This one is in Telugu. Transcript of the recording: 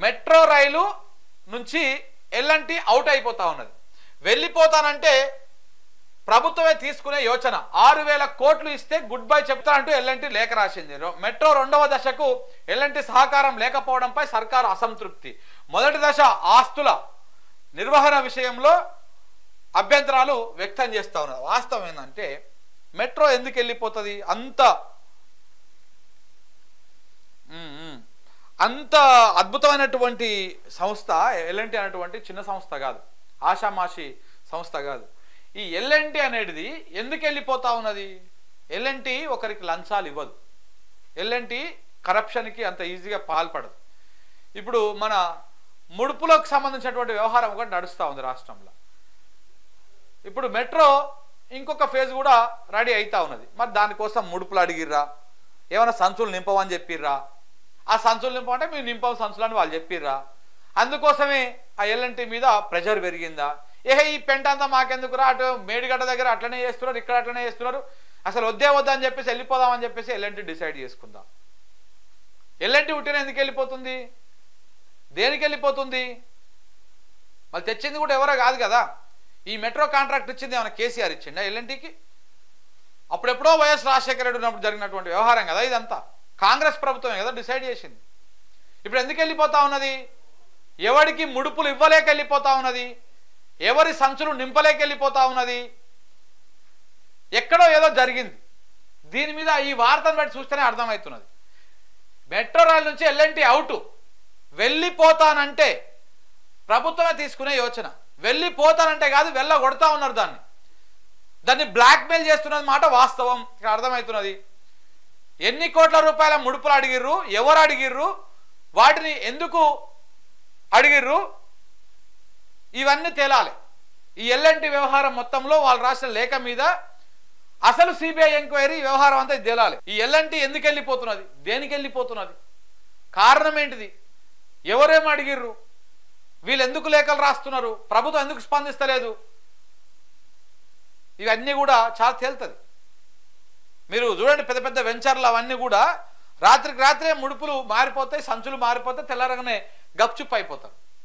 మెట్రో రైలు నుంచి ఎల్ఎన్టీ అవుట్ అయిపోతా ఉన్నది. వెళ్ళిపోతానంటే ప్రభుత్వమే తీసుకునే యోచన. 6,000 కోట్లు ఇస్తే గుడ్ బై చెప్తానంటూ ఎల్ఎన్టీ లేఖ రాసింది. మెట్రో 2వ దశకు ఎల్ఎన్టీ సహకారం లేకపోవడంపై సర్కారు అసంతృప్తి. మొదటి దశ ఆస్తుల నిర్వహణ విషయంలో అభ్యంతరాలు వ్యక్తం చేస్తూ ఉన్నారు. వాస్తవం ఏంటంటే మెట్రో ఎందుకు వెళ్ళిపోతుంది? అంత అద్భుతమైనటువంటి సంస్థ ఎల్ఎన్టీ అనేటువంటి చిన్న సంస్థ కాదు, ఆషామాషి సంస్థ కాదు. ఈ ఎల్ఎన్టీ అనేది ఎందుకు వెళ్ళిపోతా ఉన్నది? ఎల్ఎన్టీ ఒకరికి లంచాలు ఇవ్వదు. ఎల్ఎన్టీ కరప్షన్కి అంత ఈజీగా పాల్పడదు. ఇప్పుడు మన ముడుపులకు సంబంధించినటువంటి వ్యవహారం ఒకటి నడుస్తూ ఉంది రాష్ట్రంలో. ఇప్పుడు మెట్రో ఇంకొక ఫేజ్ కూడా రెడీ అవుతా ఉన్నది. మరి దానికోసం ముడుపులు అడిగిర్రా? ఏమైనా సంచులు నింపమని చెప్పిర్రా? ఆ సంచులు నింపమంటే మీరు నింపం సంచులని వాళ్ళు చెప్పిర్రా? అందుకోసమే ఆ ఎల్ఎన్టీ మీద ప్రెషర్ పెరిగిందా? ఈ పెంట అంతా మాకెందుకురా, అటు మేడిగడ్డ దగ్గర అట్లనే చేస్తున్నారు, ఇక్కడ అట్లనే చేస్తున్నారు, అసలు వద్దే వద్దని చెప్పేసి వెళ్ళిపోదామని చెప్పేసి ఎల్ఎన్టీ డిసైడ్ చేసుకుందాం. ఎల్ఎన్టీ ఉట్టిన ఎందుకు వెళ్ళిపోతుంది? దేనికి వెళ్ళిపోతుంది? మళ్ళీ తెచ్చింది కూడా ఎవరో కాదు కదా. ఈ మెట్రో కాంట్రాక్ట్ ఇచ్చింది ఏమైనా కేసీఆర్ ఇచ్చిండా ఎల్ఎన్టీకి? అప్పుడెప్పుడో వైఎస్ రాజశేఖర రెడ్డి ఉన్నప్పుడు జరిగినటువంటి వ్యవహారం కదా ఇదంతా. కాంగ్రెస్ ప్రభుత్వమే కదా డిసైడ్ చేసింది. ఇప్పుడు ఎందుకు వెళ్ళిపోతా ఉన్నది? ఎవరికి ముడుపులు ఇవ్వలేక వెళ్ళిపోతా ఉన్నది, ఎవరి సంచులు నింపలేక వెళ్ళిపోతా ఉన్నది. ఎక్కడో ఏదో జరిగింది. దీని మీద ఈ వార్తను బట్టి చూస్తేనే అర్థమవుతున్నది. మెట్రో రైలు నుంచి ఎల్ఎన్టీ అవుట్. వెళ్ళిపోతానంటే ప్రభుత్వమే తీసుకునే యోచన. వెళ్ళిపోతానంటే కాదు, వెళ్ళగొడతా ఉన్నారు దాన్ని బ్లాక్మెయిల్ చేస్తున్నది మాట వాస్తవం. ఇక్కడ అర్థమవుతున్నది. ఎన్ని కోట్ల రూపాయల ముడుపులు అడిగిర్రు, ఎవరు అడిగిర్రు, వాటిని ఎందుకు అడిగిర్రు, ఇవన్నీ తేలాలి. ఈ ఎల్ఎన్టీ వ్యవహారం మొత్తంలో వాళ్ళు రాసిన లేఖ మీద అసలు సిబిఐ ఎంక్వైరీ వ్యవహారం అంతా తేలాలి. ఈ ఎల్ఎన్టీ ఎందుకు వెళ్ళిపోతున్నది, దేనికి వెళ్ళిపోతున్నది, కారణం ఏంటిది, ఎవరేమో అడిగిర్రు, వీళ్ళు ఎందుకు లేఖలు రాస్తున్నారు, ప్రభుత్వం ఎందుకు స్పందిస్తలేదు, ఇవన్నీ కూడా చాలా తేలుతుంది. మీరు చూడండి, పెద్ద పెద్ద వెంచర్లు అవన్నీ కూడా రాత్రికి రాత్రే ముడుపులు మారిపోతాయి, సంచులు మారిపోతాయి, తెల్లారగానే గప్చుప్ అయిపోతారు.